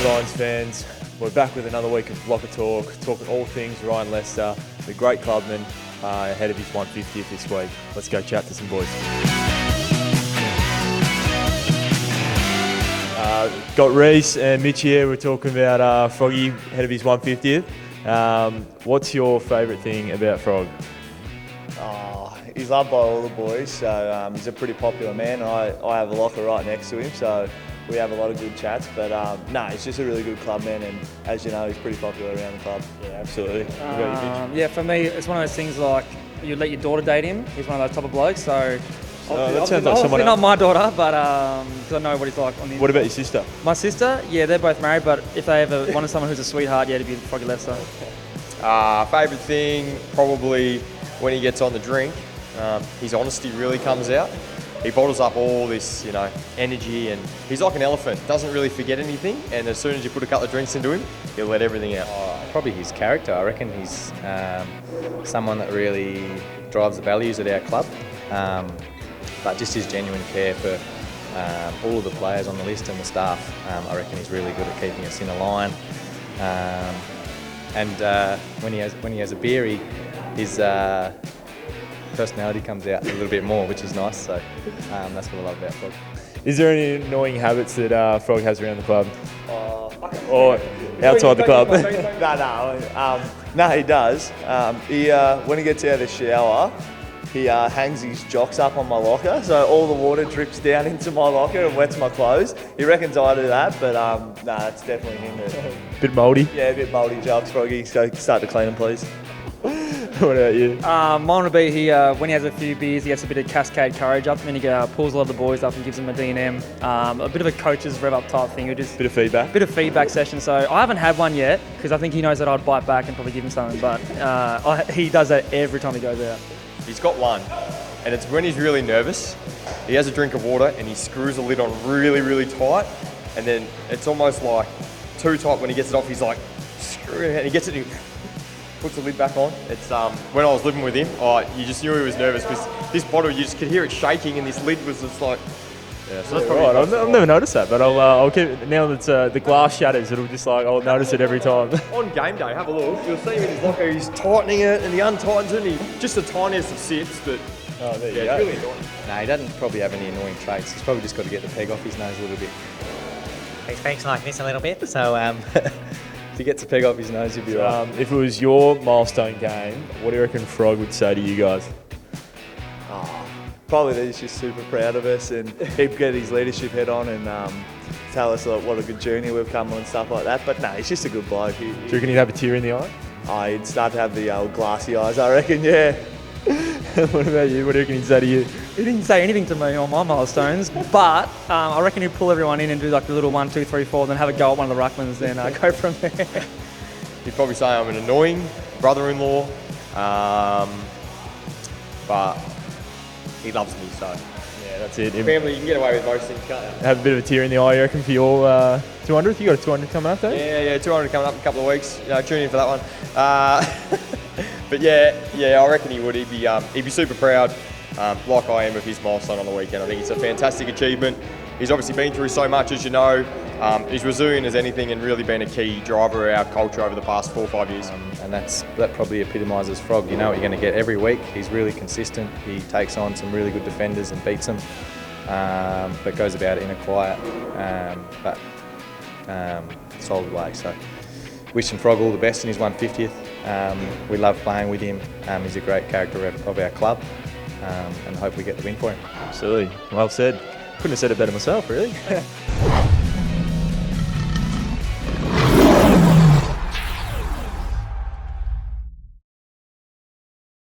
Lions fans. We're back with another week of Blocker Talk, talking all things Ryan Lester, the great clubman, ahead of his 150th this week. Let's go chat to some boys. Got Reese and Mitch here. We're talking about Froggy ahead of his 150th. What's your favourite thing about Frog? He's loved by all the boys, so he's a pretty popular man. I have a locker right next to him, so we have a lot of good chats. But he's just a really good clubman, and as you know, he's pretty popular around the club. Yeah, absolutely. Yeah, for me, it's one of those things like you let your daughter date him. He's one of those type of blokes, so... that sounds like someone else. Not my daughter, but because I know what he's like on the... What about your sister? My sister? Yeah, they're both married, but if they ever wanted someone who's a sweetheart, yeah, it'd be Froggy Lester. Favourite thing, probably when he gets on the drink, his honesty really comes out. He bottles up all this, energy, and he's like an elephant. Doesn't really forget anything, and as soon as you put a couple of drinks into him, he'll let everything out. Probably his character. I reckon he's someone that really drives the values at our club, but just his genuine care for all of the players on the list and the staff. I reckon he's really good at keeping us in a line. And when he has a beer, his personality comes out a little bit more, which is nice. So that's what I love about Frog. Is there any annoying habits that Frog has around the club? Or outside the club? No, he does. When he gets out of the shower, he hangs his jocks up on my locker, so all the water drips down into my locker and wets my clothes. He reckons I do that, but it's definitely him. Bit mouldy? Yeah, a bit mouldy jocks, Froggy, so start to clean them, please. What about you? Mine would be when he has a few beers, he gets a bit of cascade courage up, and then he pulls a lot of the boys up and gives them a D&M. A bit of a coach's rev up type thing. Just bit of feedback? Bit of feedback session. So I haven't had one yet, because I think he knows that I'd bite back and probably give him something, but he does that every time he goes out. He's got one, and it's when he's really nervous. He has a drink of water and he screws the lid on really, really tight, and then it's almost like too tight. When he gets it off, he's like, screw it, and he gets it, and he puts the lid back on. It's when I was living with him, you just knew he was nervous because this bottle, you just could hear it shaking, and this lid was just like, yeah. So that's probably right. I've never noticed that, but I'll keep it now that the glass shatters. It'll just I'll notice it every time. On game day, have a look. You'll see him in his locker. He's tightening it, and he untightens it. And just the tiniest of sips, but there you it's go. really annoying. No, he doesn't probably have any annoying traits. He's probably just got to get the peg off his nose a little bit. He speaks like this a little bit, so If he gets the peg off his nose, he'll be right. If it was your milestone game, what do you reckon Frog would say to you guys? Probably that he's just super proud of us and he'd get his leadership head on and tell us what a good journey we've come on and stuff like that. But he's just a good bloke. Do you reckon he'd have a tear in the eye? He'd start to have the old glassy eyes, I reckon, yeah. What about you? What do you reckon he'd say to you? He didn't say anything to me on my milestones, but I reckon he'd pull everyone in and do like the little 1, 2, 3, 4, and then have a go at one of the ruckmans, then go from there. He'd probably say I'm an annoying brother-in-law, but he loves me, so. Yeah, that's it. Family, you can get away with most things, can't you? Have a bit of a tear in the eye, you reckon, for your 200th? You got a 200 coming up, Dave? Yeah, 200 coming up in a couple of weeks. Tune in for that one. But yeah, I reckon he would. He'd be super proud, like I am, of his milestone on the weekend. I think it's a fantastic achievement. He's obviously been through so much, as you know. He's resilient as anything and really been a key driver of our culture over the past 4 or 5 years. And that probably epitomises Frog. You know what you're going to get every week. He's really consistent. He takes on some really good defenders and beats them, but goes about it in a quiet but solid way. So wishing Frog all the best in his 150th. We love playing with him. He's a great character of our club, and hope we get the win for him. Absolutely. Well said. Couldn't have said it better myself, really.